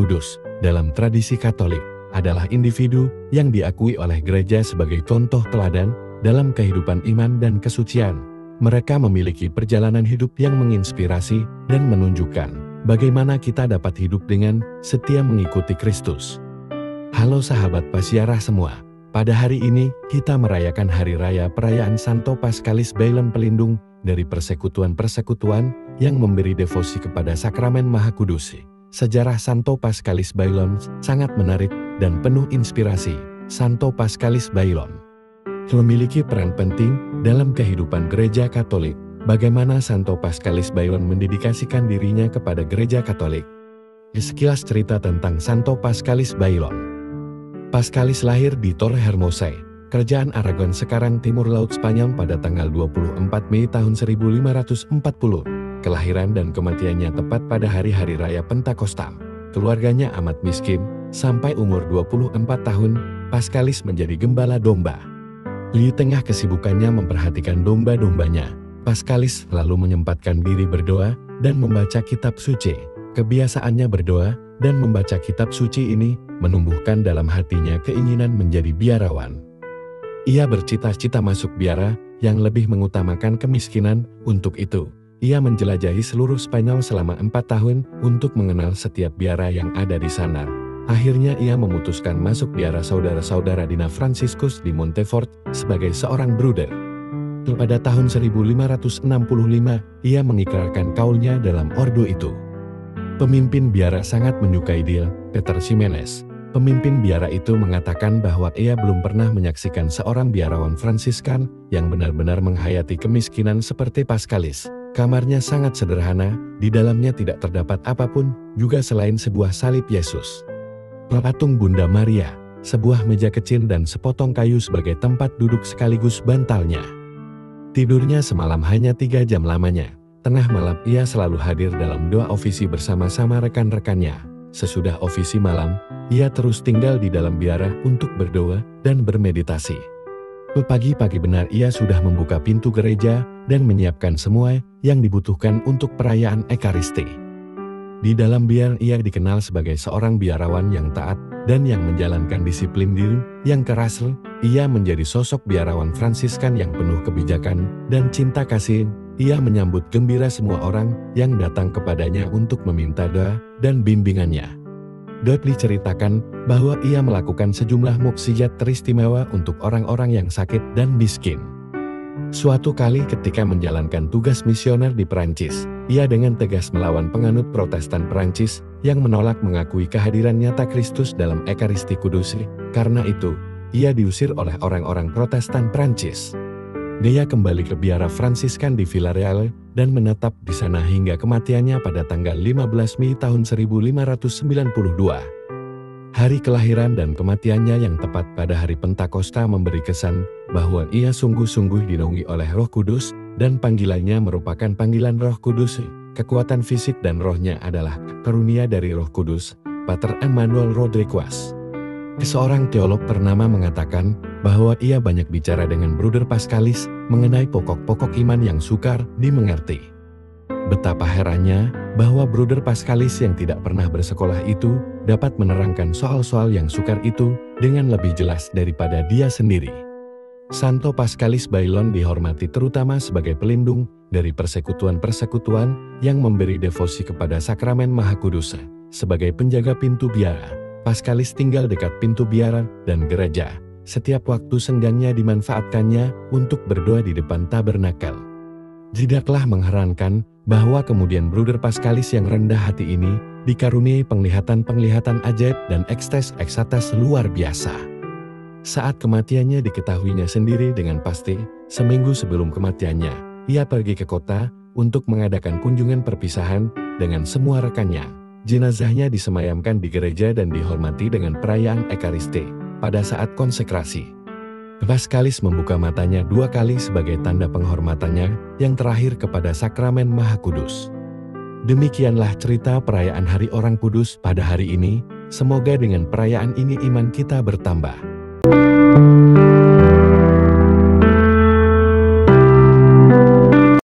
Kudus dalam tradisi Katolik adalah individu yang diakui oleh gereja sebagai contoh teladan dalam kehidupan iman dan kesucian. Mereka memiliki perjalanan hidup yang menginspirasi dan menunjukkan bagaimana kita dapat hidup dengan setia mengikuti Kristus. Halo sahabat Pasiarah semua, pada hari ini kita merayakan hari raya perayaan Santo Paskalis Bailon, pelindung dari persekutuan-persekutuan yang memberi devosi kepada sakramen Maha Kudus. Sejarah Santo Paskalis Bailon sangat menarik dan penuh inspirasi. Santo Paskalis Bailon memiliki peran penting dalam kehidupan gereja Katolik. Bagaimana Santo Paskalis Bailon mendedikasikan dirinya kepada gereja Katolik? Sekilas cerita tentang Santo Paskalis Bailon. Paskalis lahir di Torre Hermose, Kerajaan Aragon sekarang Timur Laut Spanyol pada tanggal 24 Mei tahun 1540. Kelahiran dan kematiannya tepat pada hari-hari raya Pentakosta. Keluarganya amat miskin, sampai umur 24 tahun, Paskalis menjadi gembala domba. Di tengah kesibukannya memperhatikan domba-dombanya, Paskalis lalu menyempatkan diri berdoa dan membaca kitab suci. Kebiasaannya berdoa dan membaca kitab suci ini menumbuhkan dalam hatinya keinginan menjadi biarawan. Ia bercita-cita masuk biara yang lebih mengutamakan kemiskinan. Untuk itu, ia menjelajahi seluruh Spanyol selama 4 tahun untuk mengenal setiap biara yang ada di sana. Akhirnya ia memutuskan masuk biara saudara-saudara Dina Franciscus di Montfort sebagai seorang bruder. Pada tahun 1565, ia mengikrarkan kaulnya dalam ordo itu. Pemimpin biara sangat menyukai dia, Peter Ximenes. Pemimpin biara itu mengatakan bahwa ia belum pernah menyaksikan seorang biarawan Fransiskan yang benar-benar menghayati kemiskinan seperti Paskalis. Kamarnya sangat sederhana, di dalamnya tidak terdapat apapun, juga selain sebuah salib Yesus, patung Bunda Maria, sebuah meja kecil dan sepotong kayu sebagai tempat duduk sekaligus bantalnya. Tidurnya semalam hanya 3 jam lamanya. Tengah malam ia selalu hadir dalam doa ofisi bersama-sama rekan-rekannya. Sesudah ofisi malam, ia terus tinggal di dalam biara untuk berdoa dan bermeditasi. Pagi-pagi benar ia sudah membuka pintu gereja dan menyiapkan semua yang dibutuhkan untuk perayaan Ekaristi. Di dalam biara ia dikenal sebagai seorang biarawan yang taat dan yang menjalankan disiplin diri yang keras. Ia menjadi sosok biarawan Fransiskan yang penuh kebijakan dan cinta kasih. Ia menyambut gembira semua orang yang datang kepadanya untuk meminta doa dan bimbingannya. Dudley ceritakan bahwa ia melakukan sejumlah mukjizat teristimewa untuk orang-orang yang sakit dan miskin. Suatu kali ketika menjalankan tugas misioner di Perancis, ia dengan tegas melawan penganut Protestan Perancis yang menolak mengakui kehadiran nyata Kristus dalam Ekaristi Kudus. Karena itu, ia diusir oleh orang-orang Protestan Perancis. Dia kembali ke biara Fransiskan di Villarreal dan menetap di sana hingga kematiannya pada tanggal 15 Mei tahun 1592. Hari kelahiran dan kematiannya yang tepat pada hari Pentakosta memberi kesan bahwa ia sungguh-sungguh dinaungi oleh Roh Kudus dan panggilannya merupakan panggilan Roh Kudus. Kekuatan fisik dan rohnya adalah karunia dari Roh Kudus, Pater Emmanuel Rodriguez. Seorang teolog ternama mengatakan bahwa ia banyak bicara dengan Bruder Paskalis mengenai pokok-pokok iman yang sukar dimengerti. Betapa herannya bahwa Bruder Paskalis yang tidak pernah bersekolah itu dapat menerangkan soal-soal yang sukar itu dengan lebih jelas daripada dia sendiri. Santo Paskalis Bailon dihormati terutama sebagai pelindung dari persekutuan-persekutuan yang memberi devosi kepada sakramen Maha Kudus. Sebagai penjaga pintu biara, Paskalis tinggal dekat pintu biara dan gereja. Setiap waktu senggangnya dimanfaatkannya untuk berdoa di depan tabernakel. Tidaklah mengherankan bahwa kemudian Bruder Paskalis yang rendah hati ini dikaruniai penglihatan-penglihatan ajaib dan ekstase luar biasa. Saat kematiannya diketahuinya sendiri dengan pasti, seminggu sebelum kematiannya, ia pergi ke kota untuk mengadakan kunjungan perpisahan dengan semua rekannya. Jenazahnya disemayamkan di gereja dan dihormati dengan perayaan Ekaristi pada saat konsekrasi. Paskalis membuka matanya 2 kali sebagai tanda penghormatannya yang terakhir kepada sakramen Maha Kudus. Demikianlah cerita perayaan Hari Orang Kudus pada hari ini. Semoga dengan perayaan ini iman kita bertambah.